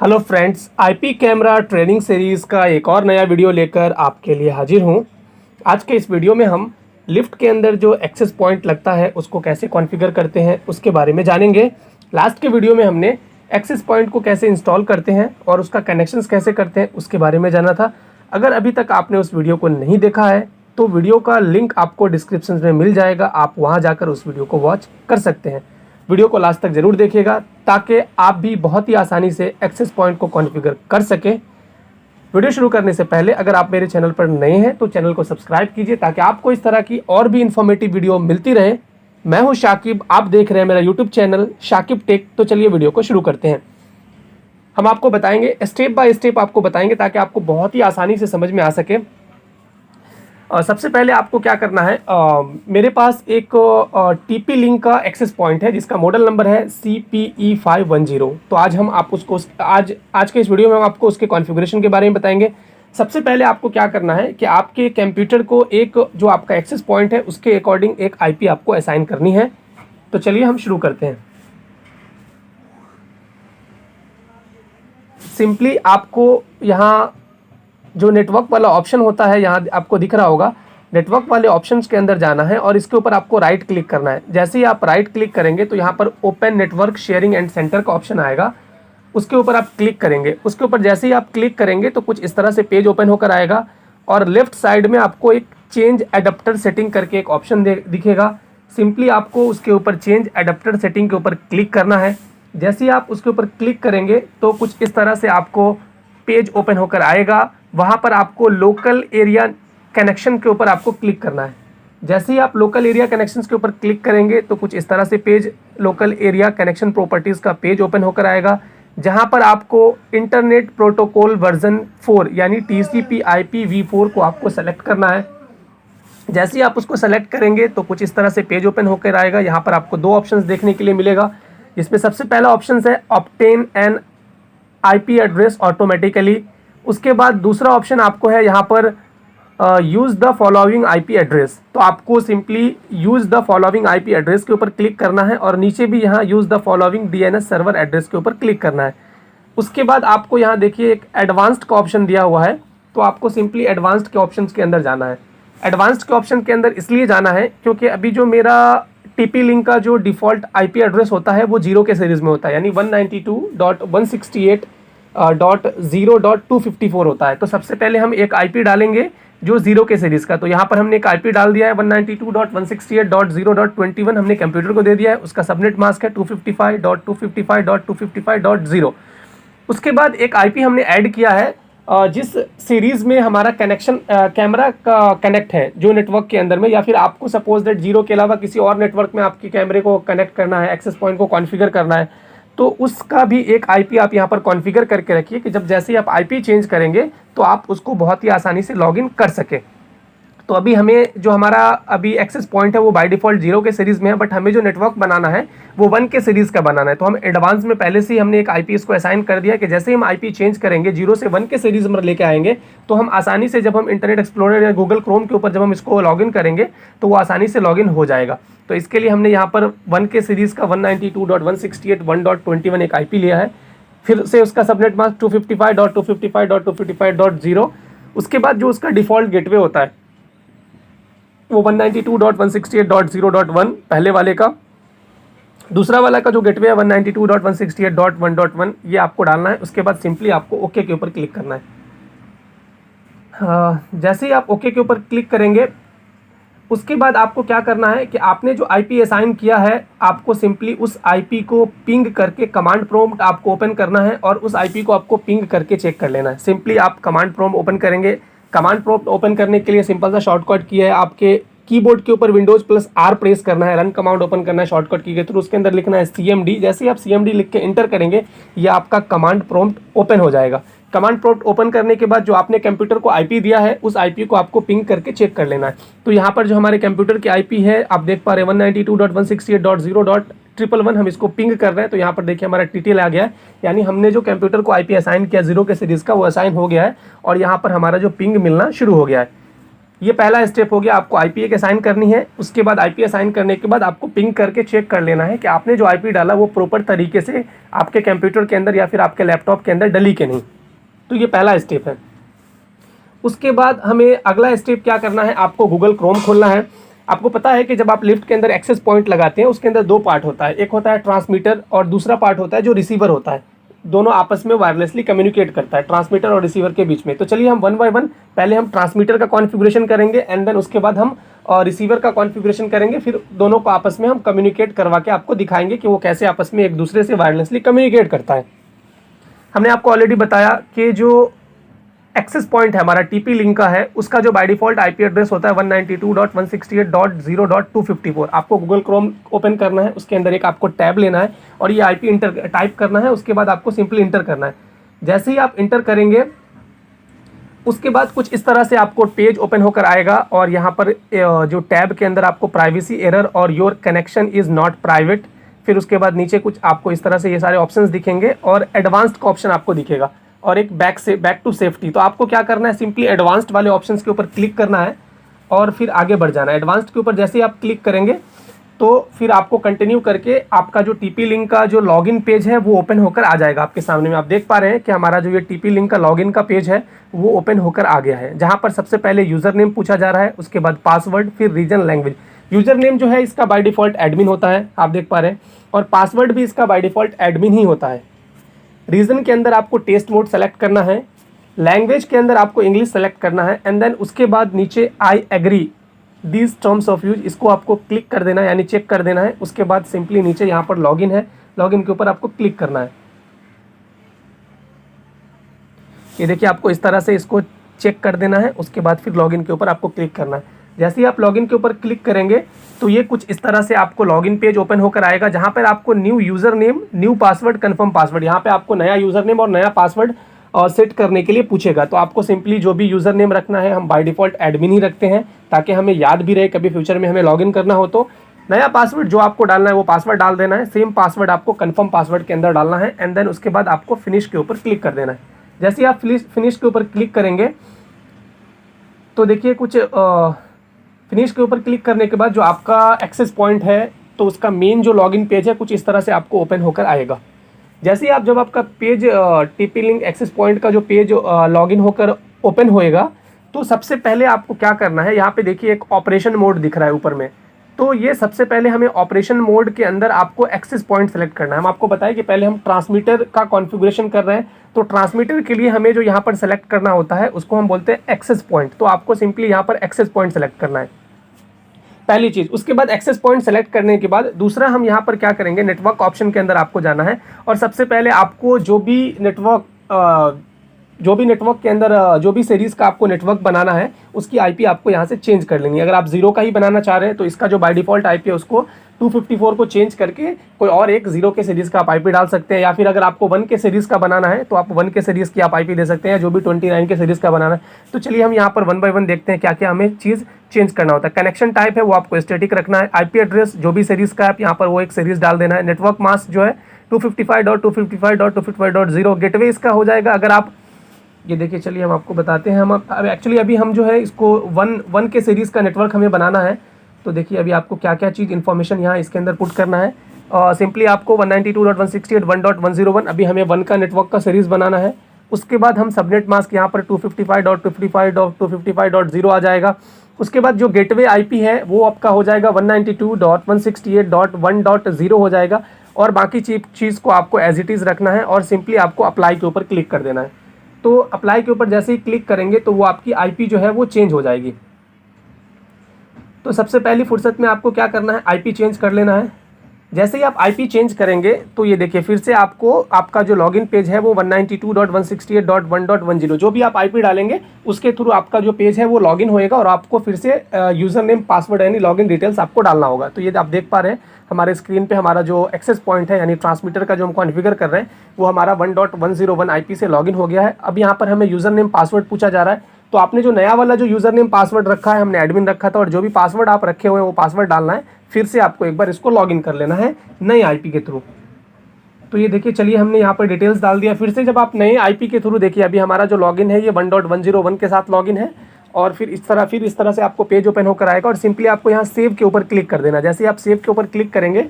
Hello friends, IP camera training series का एक और नया वीडियो लेकर आपके लिए हाजिर हूं। आज के इस वीडियो में हम लिफ्ट के अंदर जो एक्सेस पॉइंट लगता है उसको कैसे कॉन्फ़िगर करते हैं उसके बारे में जानेंगे। लास्ट के वीडियो में हमने एक्सेस पॉइंट को कैसे इंस्टॉल करते हैं और उसका कनेक्शंस कैसे करते हैं उसके बारे में जाना था। अगर अभी तक आपने उस वीडियो को नहीं देखा है तो वीडियो का लिंक आपको डिस्क्रिप्शन में मिल जाएगा, आप वहाँ जाकर उस वीडियो को वॉच कर सकते हैं। वीडियो को लास्ट तक जरूर देखिएगा ताकि आप भी बहुत ही आसानी से एक्सेस पॉइंट को कॉन्फ़िगर कर सकें। वीडियो शुरू करने से पहले अगर आप मेरे चैनल पर नए हैं तो चैनल को सब्सक्राइब कीजिए ताकि आपको इस तरह की और भी इन्फॉर्मेटिव वीडियो मिलती रहे। मैं हूं शाकिब, आप देख रहे हैं मेरा यूट्यूब चैनल शाकिब टेक। तो चलिए वीडियो को शुरू करते हैं। हम आपको बताएंगे स्टेप बाय स्टेप, आपको बताएंगे ताकि आपको बहुत ही आसानी से समझ में आ सके। सबसे पहले आपको क्या करना है, मेरे पास एक TP लिंक का एक्सेस पॉइंट है जिसका मॉडल नंबर है CPE510। तो आज हम आप उसको आज के इस वीडियो में हम आपको उसके कॉन्फ़िगरेशन के बारे में बताएंगे। सबसे पहले आपको क्या करना है कि आपके कंप्यूटर को एक जो आपका एक्सेस पॉइंट है उसके अकॉर्डिंग एक IP आपको असाइन करनी है। तो चलिए हम शुरू करते हैं। सिंपली आपको यहाँ जो नेटवर्क वाला ऑप्शन होता है, यहाँ आपको दिख रहा होगा, नेटवर्क वाले ऑप्शंस के अंदर जाना है और इसके ऊपर आपको राइट क्लिक करना है। जैसे ही आप राइट क्लिक करेंगे तो यहाँ पर open network sharing and centre का ऑप्शन आएगा, उसके ऊपर आप क्लिक करेंगे। उसके ऊपर जैसे ही आप क्लिक करेंगे तो कुछ इस तरह से पेज ओपन होकर आएगा और लेफ्ट साइड में आपको एक चेंज एडाप्टर सेटिंग करके एक ऑप्शन दिखेगा। सिंपली आपको उसके ऊपर चेंज एडाप्टर सेटिंग के ऊपर क्लिक करना है। जैसे ही आप उसके ऊपर क्लिक करेंगे तो कुछ इस तरह से आपको पेज ओपन होकर आएगा। वहाँ पर आपको लोकल एरिया कनेक्शन के ऊपर आपको क्लिक करना है। जैसे ही आप लोकल एरिया कनेक्शंस के ऊपर क्लिक करेंगे तो कुछ इस तरह से page local area connection properties का पेज ओपन होकर आएगा, जहाँ पर आपको इंटरनेट प्रोटोकॉल वर्जन 4 यानी TCP/IP v4 को आपको सेलेक्ट करना है। जैसे ही आप उसको सेलेक्ट करेंगे तो कुछ इस तरह से पेज ओपन होकर आएगा। यहाँ पर आपको दो ऑप्शंस देखने के लिए मिलेगा, जिसमें सबसे पहला ऑप्शन है obtain an IP address automatically. उसके बाद दूसरा ऑप्शन आपको है यहाँ पर use the following IP address. तो आपको simply use the following IP address के ऊपर क्लिक करना है और नीचे भी यहाँ use the following DNS server address के ऊपर क्लिक करना है। उसके बाद आपको यहाँ देखिए एक एडवांस्ड का ऑप्शन दिया हुआ है, तो आपको सिंपली एडवांस्ड के ऑप्शन के अंदर जाना है। एडवांस्ड के ऑप्शन के अंदर इसलिए जाना है क्योंकि अभी जो मेरा TP लिंक का जो डिफ़ॉल्ट IP एड्रेस होता है वो 0 के सीरीज़ में होता है, यानी 192.168.0.254 होता है। तो सबसे पहले हम एक IP डालेंगे जो 0 के सीरीज़ का। तो यहाँ पर हमने एक IP डाल दिया है 192.168.0.21 हमने कंप्यूटर को दे दिया है। उसका सबनेट मास्क है 255.255.255.0। उसके बाद एक IP हमने ऐड किया है जिस सीरीज़ में हमारा कनेक्शन कैमरा का कनेक्ट है जो नेटवर्क के अंदर में, या फिर आपको सपोज दैट 0 के अलावा किसी और नेटवर्क में आपके कैमरे को कनेक्ट करना है, एक्सेस पॉइंट को कॉन्फ़िगर करना है, तो उसका भी एक IP आप यहाँ पर कॉन्फ़िगर करके रखिए कि जब जैसे ही आप IP चेंज करेंगे तो आप उसको बहुत ही आसानी से लॉगिन कर सकें। तो अभी हमें जो हमारा अभी एक्सेस पॉइंट है वो बाय डिफ़ॉल्ट 0 के सीरीज़ में है, बट हमें जो नेटवर्क बनाना है वो 1 के सीरीज़ का बनाना है। तो हम एडवांस में पहले से ही हमने एक IP इसको असाइन कर दिया कि जैसे ही हम IP चेंज करेंगे 0 से 1 के सीरीज़ में लेके आएंगे तो हम आसानी से जब हम इंटरनेट एक्सप्लोरर या गूगल क्रोम के ऊपर जब हम इसको लॉगिन करेंगे तो वो आसानी से लॉगिन हो जाएगा। तो इसके लिए हमने यहाँ पर 1 के सीरीज़ का 192.168.1.21 एक IP लिया है। फिर से उसका सबनेट मास्क 255.255.255.0। उसके बाद जो उसका डिफ़ॉल्ट गेटवे होता है वो 192.168.0.1 पहले वाले का। दूसरा वाला का जो गेटवे है 192.168.1.1 ये आपको डालना है। उसके बाद सिंपली आपको ओके के ऊपर क्लिक करना है। जैसे ही आप ओके के ऊपर क्लिक करेंगे उसके बाद आपको क्या करना है कि आपने जो IP असाइन किया है आपको सिंपली उस IP को पिंग करके कमांड प्रॉम्प्ट आपको ओपन करना है और उस IP को आपको पिंग करके चेक कर लेना है। सिंपली आप कमांड प्रॉम्प्ट ओपन करेंगे। कमांड प्रॉम्प्ट ओपन करने के लिए सिंपल सा शॉर्टकट की है, आपके कीबोर्ड के ऊपर Windows+R प्रेस करना है, रन कमांड ओपन करना है शॉर्टकट की के थ्रू। उसके अंदर लिखना है CMD। जैसे ही आप CMD लिख के इंटर करेंगे ये आपका कमांड प्रॉम्प्ट ओपन हो जाएगा। कमांड प्रॉम्प्ट ओपन करने के बाद जो आपने कंप्यूटर को IP दिया है उस IP को आपको पिंग करके चेक कर लेना है। तो यहाँ पर जो हमारे कंप्यूटर की IP है आप देख पा रहे हैं 192.168.0.111 हम इसको पिंग कर रहे हैं। तो यहाँ पर देखिए हमारा TTL आ गया है, यानी हमने जो कंप्यूटर को IP असाइन किया 0 के सीरीज़ का वो असाइन हो गया है और यहाँ पर हमारा जो पिंग मिलना शुरू हो गया है। ये पहला स्टेप हो गया, आपको आईपी एक असाइन करनी है। उसके बाद आईपी असाइन करने के बाद आपको पिंग करके चेक कर लेना है कि आपने जो आईपी डाला वो प्रॉपर तरीके से आपके कंप्यूटर के अंदर या फिर आपके लैपटॉप के अंदर डली के नहीं। तो ये पहला स्टेप है। उसके बाद हमें अगला स्टेप क्या करना है, आपको गूगल क्रोम खोलना है। आपको पता है कि जब आप लिफ्ट के अंदर एक्सेस पॉइंट लगाते हैं उसके अंदर दो पार्ट होता है, एक होता है ट्रांसमीटर और दूसरा पार्ट होता है जो रिसीवर होता है। दोनों आपस में वायरलेसली कम्युनिकेट करता है, ट्रांसमीटर और रिसीवर के बीच में। तो चलिए हम वन बाय वन पहले हम ट्रांसमीटर का कॉन्फ़िगरेशन करेंगे एंड देन उसके बाद हम रिसीवर का कॉन्फ़िगरेशन करेंगे, फिर दोनों को आपस में हम कम्युनिकेट करवा के आपको दिखाएंगे कि वो कैसे आपस में एक दूसरे से वायरलेसली कम्युनिकेट करता है। हमने आपको ऑलरेडी बताया कि जो एक्सेस पॉइंट है हमारा टीपी लिंक का है, उसका जो बाय डिफॉल्ट आईपी एड्रेस होता है 192.168.0.254। आपको गूगल क्रोम ओपन करना है, उसके अंदर एक आपको टैब लेना है और ये आईपी इंटर टाइप करना है। उसके बाद आपको सिंपली इंटर करना है। जैसे ही आप इंटर करेंगे उसके बाद कुछ इस तरह से आपको पेज ओपन होकर आएगा और यहाँ पर जो टैब के अंदर आपको प्राइवेसी एरर और your connection is not private, फिर उसके बाद नीचे कुछ आपको इस तरह से ये सारे ऑप्शंस दिखेंगे और एडवांस्ड का ऑप्शन आपको दिखेगा और एक बैक टू सेफ्टी। तो आपको क्या करना है, सिंपली एडवांस्ड वाले ऑप्शंस के ऊपर क्लिक करना है और फिर आगे बढ़ जाना है। एडवांस्ड के ऊपर जैसे ही आप क्लिक करेंगे तो फिर आपको कंटिन्यू करके आपका जो टीपी लिंक का जो लॉगिन पेज है वो ओपन होकर आ जाएगा आपके सामने में। आप देख पा रहे हैं कि हमारा जो ये टीपी लिंक का लॉगिन का पेज है वो ओपन होकर आ गया है, जहाँ पर सबसे पहले यूज़र नेम पूछा जा रहा है, उसके बाद पासवर्ड, फिर रीजन लैंग्वेज। यूज़र नेम जो है इसका बाय डिफ़ॉल्ट एडमिन होता है, आप देख पा रहे हैं, और पासवर्ड भी इसका बाय डिफ़ॉल्ट एडमिन ही होता है। रीजन के अंदर आपको टेस्ट मोड सेलेक्ट करना है, लैंग्वेज के अंदर आपको इंग्लिश सेलेक्ट करना है एंड देन उसके बाद नीचे I agree these terms of use, इसको आपको क्लिक कर देना है यानी चेक कर देना है। उसके बाद सिंपली नीचे यहाँ पर लॉगिन है, लॉगिन के ऊपर आपको क्लिक करना है। ये देखिए आपको इस तरह से इसको चेक कर देना है। उसके बाद फिर लॉगिन के ऊपर आपको क्लिक करना है। जैसे ही आप लॉगिन के ऊपर क्लिक करेंगे तो ये कुछ इस तरह से आपको लॉगिन पेज ओपन होकर आएगा, जहाँ पर आपको new user name, new password, confirm password, यहाँ पे आपको नया यूज़र नेम और नया पासवर्ड सेट करने के लिए पूछेगा। तो आपको सिंपली जो भी यूज़र नेम रखना है, हम बाय डिफ़ॉल्ट एडमिन ही रखते हैं ताकि हमें याद भी रहे, कभी फ्यूचर में हमें लॉगिन करना हो तो। नया पासवर्ड जो आपको डालना है वो पासवर्ड डाल देना है, सेम पासवर्ड आपको कन्फर्म पासवर्ड के अंदर डालना है एंड देन उसके बाद आपको फिनिश के ऊपर क्लिक कर देना है। जैसे ही आप फिनिश के ऊपर क्लिक करेंगे तो देखिए कुछ फिनिश के ऊपर क्लिक करने के बाद जो आपका एक्सेस पॉइंट है तो उसका मेन जो लॉगिन पेज है कुछ इस तरह से आपको ओपन होकर आएगा। जैसे ही आप जब आपका page TP link access point का जो पेज लॉगिन होकर ओपन होएगा तो सबसे पहले आपको क्या करना है, यहाँ पे देखिए एक ऑपरेशन मोड दिख रहा है ऊपर में। तो ये सबसे पहले हमें ऑपरेशन मोड के अंदर आपको एक्सेस पॉइंट सेलेक्ट करना है। हम आपको बताएं कि पहले हम ट्रांसमीटर का कॉन्फ़िगरेशन कर रहे हैं, तो ट्रांसमीटर के लिए हमें जो यहाँ पर सेलेक्ट करना होता है उसको हम बोलते हैं एक्सेस पॉइंट। तो आपको सिंपली यहाँ पर एक्सेस पॉइंट सेलेक्ट करना है, पहली चीज़। उसके बाद एक्सेस पॉइंट सेलेक्ट करने के बाद दूसरा हम यहाँ पर क्या करेंगे, नेटवर्क ऑप्शन के अंदर आपको जाना है और सबसे पहले आपको जो भी नेटवर्क के अंदर जो भी सीरीज़ का आपको नेटवर्क बनाना है उसकी आईपी आपको यहाँ से चेंज कर लेनी है। अगर आप 0 का ही बनाना चाह रहे हैं तो इसका जो बाय डिफ़ॉल्ट आईपी है उसको 254 को चेंज करके कोई और एक 0 के सीरीज़ का आप आईपी डाल सकते हैं, या फिर अगर आपको 1 के सीरीज़ का बनाना है तो आप 1 के सीरीज़ की आप आईपी दे सकते हैं, जो भी 29 के सीरीज़ का बनाना है। तो चलिए हम यहाँ पर 1 बाय 1 देखते हैं क्या क्या हमें चीज़ चेंज करना होता है। कनेक्शन टाइप है वो आपको स्टैटिक रखना है। आईपी एड्रेस जो भी सीरीज़ का है आप यहाँ पर वो एक सीरीज़ डाल देना है। नेटवर्क मास्क जो है 255.255.255.0 गेटवे इसका हो जाएगा। अगर आप ये देखिए, चलिए हम आपको बताते हैं। हम अब एक्चुअली अभी हम जो है इसको 1 के सीरीज़ का नेटवर्क हमें बनाना है। तो देखिए अभी आपको क्या क्या चीज़ इन्फॉर्मेशन यहाँ इसके अंदर पुट करना है। सिंपली आपको 192.168.1.101 अभी हमें 1 का नेटवर्क का सीरीज़ बनाना है। उसके बाद हम सबनेट मास्क यहाँ पर 255.255.255.0 आ जाएगा। उसके बाद जो गेटवे आईपी है वो आपका हो जाएगा 192.168.1.0 हो जाएगा और बाकी चीज़ को आपको एज इट इज़ रखना है और सिंपली आपको अप्लाई के ऊपर क्लिक कर देना है। तो अप्लाई के ऊपर जैसे ही क्लिक करेंगे तो वो आपकी आईपी जो है वो चेंज हो जाएगी। तो सबसे पहली फुर्सत में आपको क्या करना है, आईपी चेंज कर लेना है। जैसे ही आप आईपी चेंज करेंगे तो ये देखिए फिर से आपको आपका जो लॉगिन पेज है वो 192.168.1.10 जो भी आप आईपी डालेंगे उसके थ्रू आपका जो पेज है वो लॉगिन होएगा और आपको फिर से यूज़र नेम, पासवर्ड यानी लॉगिन डिटेल्स आपको डालना होगा। तो ये आप देख पा रहे हैं हमारे स्क्रीन पे हमारा जो एक्सेस पॉइंट है यानी ट्रांसमीटर का जो हम कॉन्फ़िगर कर रहे हैं वो हमारा 1.101 आईपी से लॉगिन हो गया है। अब यहाँ पर हमें यूज़र नेम, पासवर्ड पूछा जा रहा है। तो आपने जो नया वाला जो यूज़र नेम पासवर्ड रखा है, हमने एडमिन रखा था, और जो भी पासवर्ड आप रखे हुए हैं वो पासवर्ड डालना है। फिर से आपको एक बार इसको लॉगिन कर लेना है नए आईपी के थ्रू। तो ये देखिए, चलिए हमने यहाँ पर डिटेल्स डाल दिया। फिर से जब आप नए आईपी के थ्रू देखिए अभी हमारा जो लॉगिन है ये 1.101 के साथ लॉगिन है। और फिर इस तरह से आपको पेज ओपन होकर आएगा और सिंपली आपको यहाँ सेव के ऊपर क्लिक कर देना। जैसे ही आप सेव के ऊपर क्लिक करेंगे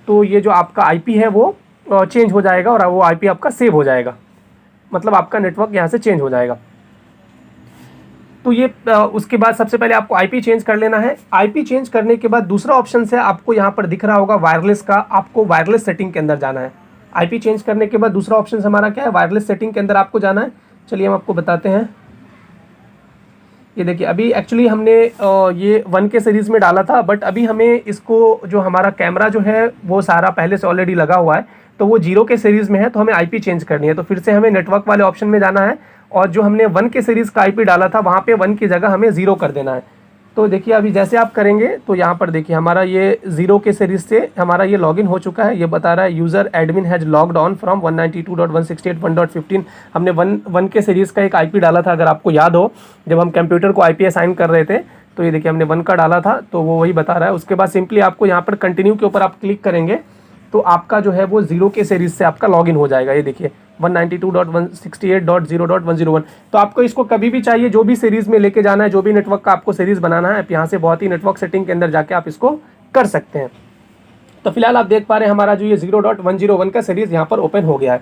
तो ये जो आपका आईपी है वो चेंज हो जाएगा और वो आईपी आपका सेव हो जाएगा, मतलब आपका नेटवर्क यहाँ से चेंज हो जाएगा। तो ये उसके बाद सबसे पहले आपको आईपी चेंज कर लेना है। आईपी चेंज करने के बाद दूसरा ऑप्शन है आपको यहाँ पर दिख रहा होगा वायरलेस का, आपको वायरलेस सेटिंग के अंदर जाना है। आईपी चेंज करने के बाद दूसरा ऑप्शन हमारा क्या है, वायरलेस सेटिंग के अंदर आपको जाना है। चलिए हम आपको बताते हैं। ये देखिए अभी एक्चुअली हमने ये 1 के सीरीज़ में डाला था, बट अभी हमें इसको जो हमारा कैमरा जो है वो सारा पहले से ऑलरेडी लगा हुआ है, तो वो 0 के सीरीज़ में है, तो हमें आईपी चेंज करनी है। तो फिर से हमें नेटवर्क वाले ऑप्शन में जाना है और जो हमने 1 के सीरीज़ का आईपी डाला था वहाँ पे 1 की जगह हमें 0 कर देना है। तो देखिए अभी जैसे आप करेंगे तो यहाँ पर देखिए हमारा ये 0 के सीरीज़ से हमारा ये लॉगिन हो चुका है। ये बता रहा है user admin has logged on from 192.168.1.15। हमने 1 के सीरीज़ का एक आईपी डाला था, अगर आपको याद हो जब हम कंप्यूटर को आईपी असाइन कर रहे थे, तो ये देखिए हमने 1 का डाला था, तो वो वही बता रहा है। उसके बाद सिंपली आपको यहाँ पर कंटिन्यू के ऊपर आप क्लिक करेंगे तो आपका जो है वो 0 के सीरीज़ से आपका लॉगिन हो जाएगा। ये देखिए 192.168.0.101। तो आपको इसको कभी भी चाहिए जो भी सीरीज़ में लेके जाना है, जो भी नेटवर्क का आपको सीरीज़ बनाना है, आप यहाँ से बहुत ही नेटवर्क सेटिंग के अंदर जाके आप इसको कर सकते हैं। तो फिलहाल आप देख पा रहे हैं हमारा जो ये 0.101 का सीरीज़ यहाँ पर ओपन हो गया है।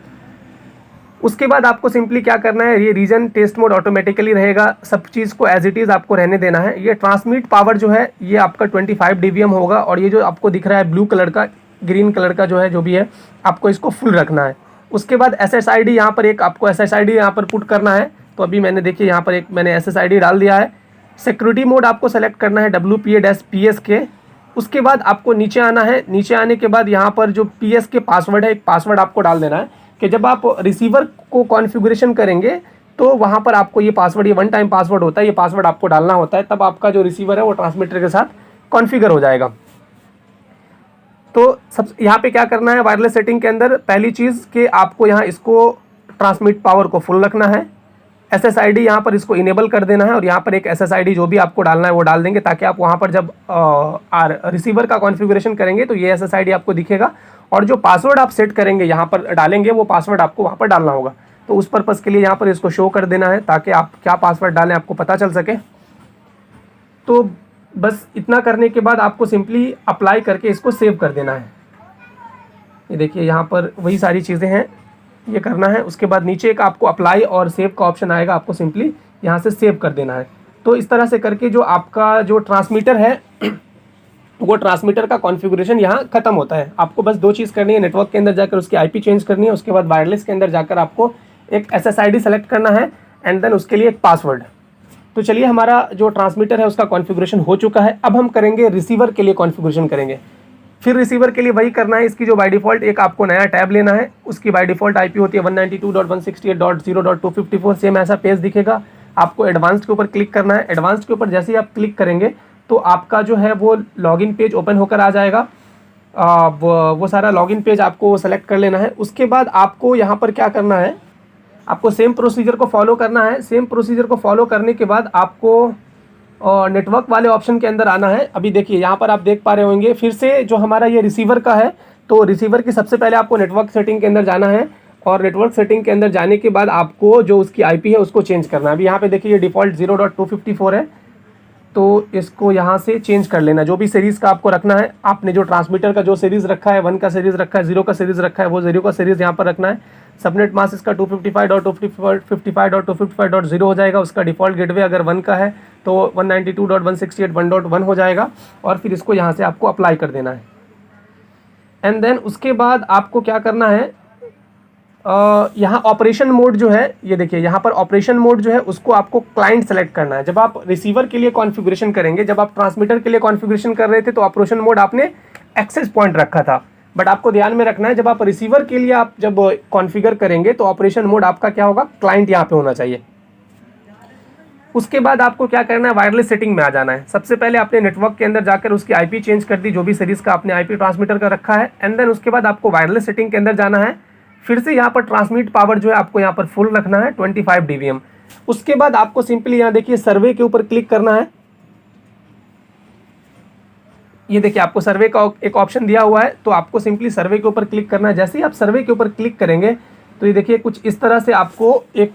उसके बाद आपको सिंपली क्या करना है, ये रीजन टेस्ट मोड ऑटोमेटिकली रहेगा, सब चीज़ को एज इट इज़ आपको रहने देना है। ये ट्रांसमिट पावर जो है ये आपका 25 dBm होगा और ये जो आपको दिख रहा है ब्लू कलर का, ग्रीन कलर का जो है जो भी है, आपको इसको फुल रखना है। उसके बाद SSID यहाँ पर एक आपको SSID यहाँ पर पुट करना है। तो अभी मैंने देखिए यहाँ पर एक मैंने SSID डाल दिया है। सिक्योरिटी मोड आपको सेलेक्ट करना है WPA-PS के। उसके बाद आपको नीचे आना है। नीचे आने के बाद यहाँ पर जो PS के पासवर्ड है, एक पासवर्ड आपको डाल देना है कि जब आप रिसीवर को कॉन्फ़िगरेशन करेंगे तो वहाँ पर आपको ये पासवर्ड, ये 1 टाइम पासवर्ड होता है, ये पासवर्ड आपको डालना होता है, तब आपका जो रिसीवर है वो ट्रांसमीटर के साथ कॉन्फ़िगर हो जाएगा। तो सब यहाँ पे क्या करना है, वायरलेस सेटिंग के अंदर पहली चीज़ कि आपको यहाँ इसको ट्रांसमिट पावर को फुल रखना है। SSID यहाँ पर इसको इनेबल कर देना है और यहाँ पर एक SSID जो भी आपको डालना है वो डाल देंगे, ताकि आप वहाँ पर जब रिसीवर का कॉन्फ़िगरेशन करेंगे तो ये SSID आपको दिखेगा और जो पासवर्ड आप सेट करेंगे यहाँ पर डालेंगे वो पासवर्ड आपको वहाँ पर डालना होगा। तो उस पर्पज़ के लिए यहाँ पर इसको शो कर देना है ताकि आप क्या पासवर्ड डालें आपको पता चल सके। तो बस इतना करने के बाद आपको सिंपली अप्लाई करके इसको सेव कर देना है। ये देखिए यहाँ पर वही सारी चीज़ें हैं, ये करना है। उसके बाद नीचे एक आपको अप्लाई और सेव का ऑप्शन आएगा, आपको सिंपली यहाँ से सेव कर देना है। तो इस तरह से करके जो आपका जो ट्रांसमीटर है वो ट्रांसमीटर का कॉन्फ़िगरेशन यहाँ ख़त्म होता है। आपको बस 2 चीज़ करनी है, नेटवर्क के अंदर जाकर उसकी आईपी चेंज करनी है, उसके बाद वायरलेस के अंदर जाकर आपको एक SSID सेलेक्ट करना है एंड देन उसके लिए एक पासवर्ड। तो चलिए हमारा जो ट्रांसमीटर है उसका कॉन्फ़िगरेशन हो चुका है। अब हम करेंगे रिसीवर के लिए कॉन्फ़िगरेशन करेंगे। फिर रिसीवर के लिए वही करना है, इसकी जो बाय डिफ़ॉल्ट एक आपको नया टैब लेना है, उसकी बाय डिफ़ॉल्ट आईपी होती है 192.168.0.254। सेम ऐसा पेज दिखेगा। आपको एडवांस्ड के ऊपर क्लिक करना है। एडवांस्ड के ऊपर जैसे ही आप क्लिक करेंगे तो आपका जो है वो लॉगिन पेज ओपन होकर आ जाएगा। वो सारा लॉगिन पेज आपको सेलेक्ट कर लेना है। उसके बाद आपको यहाँ पर क्या करना है, आपको सेम प्रोसीजर को फॉलो करना है। सेम प्रोसीजर को फॉलो करने के बाद आपको नेटवर्क वाले ऑप्शन के अंदर आना है। अभी देखिए यहाँ पर आप देख पा रहे होंगे फिर से जो हमारा ये रिसीवर का है, तो रिसीवर की सबसे पहले आपको नेटवर्क सेटिंग के अंदर जाना है और नेटवर्क सेटिंग के अंदर जाने के बाद आपको जो उसकी आईपी है उसको चेंज करना है। अभी यहाँ पे देखिए ये डिफ़ॉल्ट 0.254 है, तो इसको यहाँ से चेंज कर लेना। जो भी सीरीज़ का आपको रखना है, आपने जो ट्रांसमीटर का जो सीरीज़ रखा है, 1 का सीरीज़ रखा है, 0 का सीरीज़ रखा है, वो 0 का सीरीज़ यहाँ पर रखना है। सबनेट मास्क इसका 255.255.0 हो जाएगा। उसका डिफ़ॉल्ट गेटवे अगर 1 का है तो 192.168.1.1 हो जाएगा और फिर इसको यहाँ से आपको अप्लाई कर देना है। एंड देन उसके बाद आपको क्या करना है, यहाँ ऑपरेशन मोड जो है, ये देखिए यहाँ पर ऑपरेशन मोड जो है उसको आपको क्लाइंट सेलेक्ट करना है। जब आप रिसीवर के लिए कॉन्फ़िगरेशन करेंगे, जब आप ट्रांसमीटर के लिए कॉन्फ़िगरेशन कर रहे थे तो ऑपरेशन मोड आपने एक्सेस पॉइंट रखा था, बट आपको ध्यान में रखना है जब आप रिसीवर के लिए आप जब कॉन्फ़िगर करेंगे तो ऑपरेशन मोड आपका क्या होगा, क्लाइंट यहाँ पे होना चाहिए। उसके बाद आपको क्या करना है, वायरलेस सेटिंग में आ जाना है। सबसे पहले आपने नेटवर्क के अंदर जाकर उसकी आईपी चेंज कर दी, जो भी सीरीज़ का आपने आईपी ट्रांसमीटर का रखा है। एंड देन उसके बाद आपको वायरलेस सेटिंग के अंदर जाना है। फिर से यहाँ पर ट्रांसमिट पावर जो है आपको यहाँ पर फुल रखना है 25 dBm। उसके बाद आपको सिंपली यहाँ देखिए सर्वे के ऊपर क्लिक करना है। ये देखिए आपको सर्वे का एक ऑप्शन दिया हुआ है, तो आपको सिंपली सर्वे के ऊपर क्लिक करना है। जैसे ही आप सर्वे के ऊपर क्लिक करेंगे तो ये देखिए कुछ इस तरह से आपको एक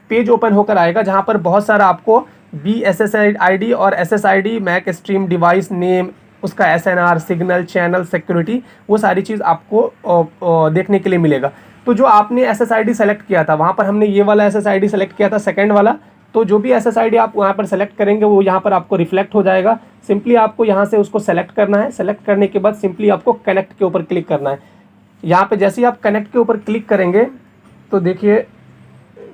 पेज ओपन होकर आएगा, जहाँ पर बहुत सारा आपको BSSID और SSID, MAC stream device name, उसका SNR, सिग्नल, चैनल, सिक्योरिटी, वो सारी चीज़ आपको देखने के लिए मिलेगा। तो जो आपने SSID सेलेक्ट किया था, वहाँ पर हमने ये वाला SSID सेलेक्ट किया था, सेकंड वाला, तो जो भी SSID आप वहाँ पर सेलेक्ट करेंगे वो यहाँ पर आपको रिफ्लेक्ट हो जाएगा। सिंपली आपको यहाँ से उसको सेलेक्ट करना है। सेलेक्ट करने के बाद सिंपली आपको कनेक्ट के ऊपर क्लिक करना है। यहाँ पे जैसे ही आप कनेक्ट के ऊपर क्लिक करेंगे तो देखिए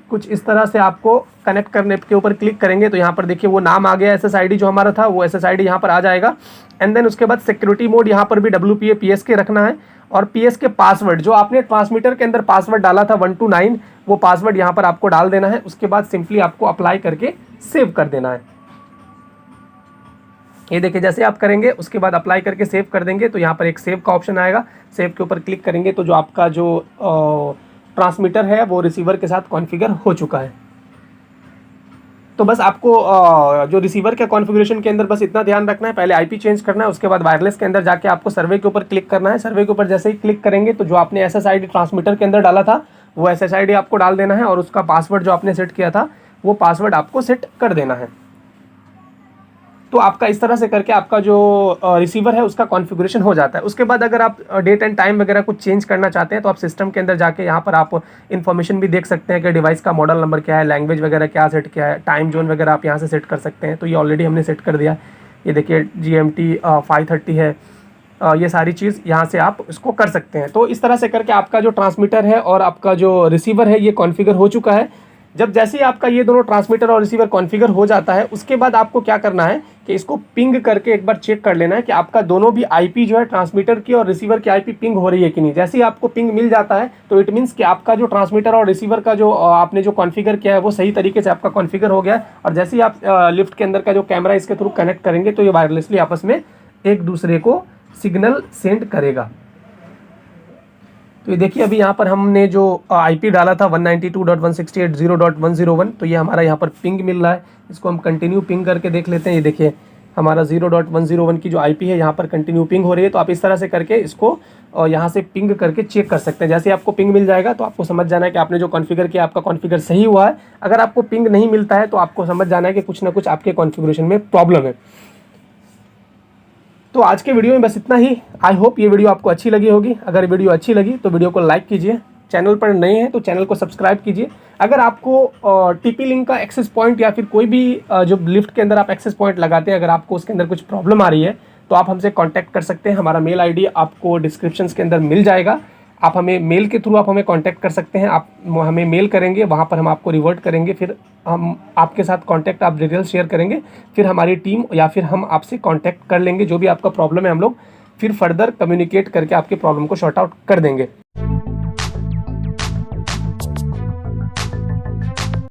कुछ इस तरह से आपको कनेक्ट करने के ऊपर क्लिक करेंगे तो यहाँ पर देखिए वो नाम आ गया, SSID जो हमारा था वो SSID यहाँ पर आ जाएगा। एंड देन उसके बाद सिक्योरिटी मोड यहाँ पर भी WPA PSK रखना है, और PSK पासवर्ड जो आपने ट्रांसमीटर के अंदर पासवर्ड डाला था 1 to 9, वो पासवर्ड यहाँ पर आपको डाल देना है। उसके बाद सिंपली आपको अप्लाई करके सेव कर देना है। ये देखिए जैसे आप करेंगे उसके बाद अप्लाई करके सेव कर देंगे तो यहाँ पर एक सेव का ऑप्शन आएगा। सेव के ऊपर क्लिक करेंगे तो जो आपका जो ट्रांसमीटर है वो रिसीवर के साथ कॉन्फ़िगर हो चुका है। तो बस आपको जो रिसीवर के कॉन्फ़िगरेशन के अंदर बस इतना ध्यान रखना है, पहले IP चेंज करना है, उसके बाद वायरलेस के अंदर जाके आपको सर्वे के ऊपर क्लिक करना है। सर्वे के ऊपर जैसे ही क्लिक करेंगे तो जो आपने SSID ट्रांसमीटर के अंदर डाला था वो SSID आपको डाल देना है, और उसका पासवर्ड जो आपने सेट किया था वो पासवर्ड आपको सेट कर देना है। तो आपका इस तरह से करके आपका जो रिसीवर है उसका कॉन्फ़िगरेशन हो जाता है। उसके बाद अगर आप डेट एंड टाइम वगैरह कुछ चेंज करना चाहते हैं तो आप सिस्टम के अंदर जाके यहाँ पर आप इन्फॉर्मेशन भी देख सकते हैं कि डिवाइस का मॉडल नंबर क्या है, लैंग्वेज वगैरह क्या सेट किया है, टाइम जोन वगैरह आप यहाँ से सेट कर सकते हैं। तो ये ऑलरेडी हमने सेट कर दिया। ये देखिए GMT 5:30 है। ये सारी चीज़ यहाँ से आप इसको कर सकते हैं। तो इस तरह से करके आपका जो ट्रांसमीटर है और आपका जो रिसीवर है ये कॉन्फ़िगर हो चुका है। जब जैसे ही आपका ये दोनों ट्रांसमीटर और रिसीवर कॉन्फ़िगर हो जाता है उसके बाद आपको क्या करना है कि इसको पिंग करके एक बार चेक कर लेना है कि आपका दोनों भी IP जो है ट्रांसमीटर की और रिसीवर की IP पिंग हो रही है कि नहीं। जैसे ही आपको पिंग मिल जाता है तो इट मीन्स कि आपका जो ट्रांसमीटर और रिसीवर का जो आपने जो कॉन्फ़िगर किया है वो सही तरीके से आपका कॉन्फ़िगर हो गया है। और जैसे ही आप लिफ्ट के अंदर का जो कैमरा इसके थ्रू कनेक्ट करेंगे तो ये वायरलेसली आपस में एक दूसरे को सिग्नल सेंड करेगा। तो ये देखिए अभी यहाँ पर हमने जो IP डाला था 192.168.0.101, तो ये हमारा यहाँ पर पिंग मिल रहा है। इसको हम कंटिन्यू पिंग करके देख लेते हैं। ये देखिए हमारा 0.101 की जो IP है यहाँ पर कंटिन्यू पिंग हो रही है। तो आप इस तरह से करके इसको यहाँ से पिंग करके चेक कर सकते हैं। जैसे आपको पिंग मिल जाएगा तो आपको समझ जाना है कि आपने जो कॉन्फ़िगर किया आपका कॉन्फ़िगर सही हुआ है। अगर आपको पिंग नहीं मिलता है तो आपको समझ जाना है कि कुछ ना कुछ आपके कॉन्फ़िगरेशन में प्रॉब्लम है। तो आज के वीडियो में बस इतना ही। आई होप ये वीडियो आपको अच्छी लगी होगी। अगर वीडियो अच्छी लगी तो वीडियो को लाइक कीजिए, चैनल पर नए हैं तो चैनल को सब्सक्राइब कीजिए। अगर आपको TP लिंक का एक्सेस पॉइंट या फिर कोई भी जो लिफ्ट के अंदर आप एक्सेस पॉइंट लगाते हैं, अगर आपको उसके अंदर कुछ प्रॉब्लम आ रही है तो आप हमसे कॉन्टैक्ट कर सकते हैं। हमारा मेल ID आपको डिस्क्रिप्शन के अंदर मिल जाएगा। आप हमें मेल के थ्रू आप हमें कांटेक्ट कर सकते हैं। आप हमें मेल करेंगे, वहाँ पर हम आपको रिवर्ट करेंगे, फिर हम आपके साथ कांटेक्ट आप डिटेल्स शेयर करेंगे, फिर हमारी टीम या फिर हम आपसे कांटेक्ट कर लेंगे। जो भी आपका प्रॉब्लम है हम लोग फिर फर्दर कम्युनिकेट करके आपके प्रॉब्लम को सॉर्ट आउट कर देंगे।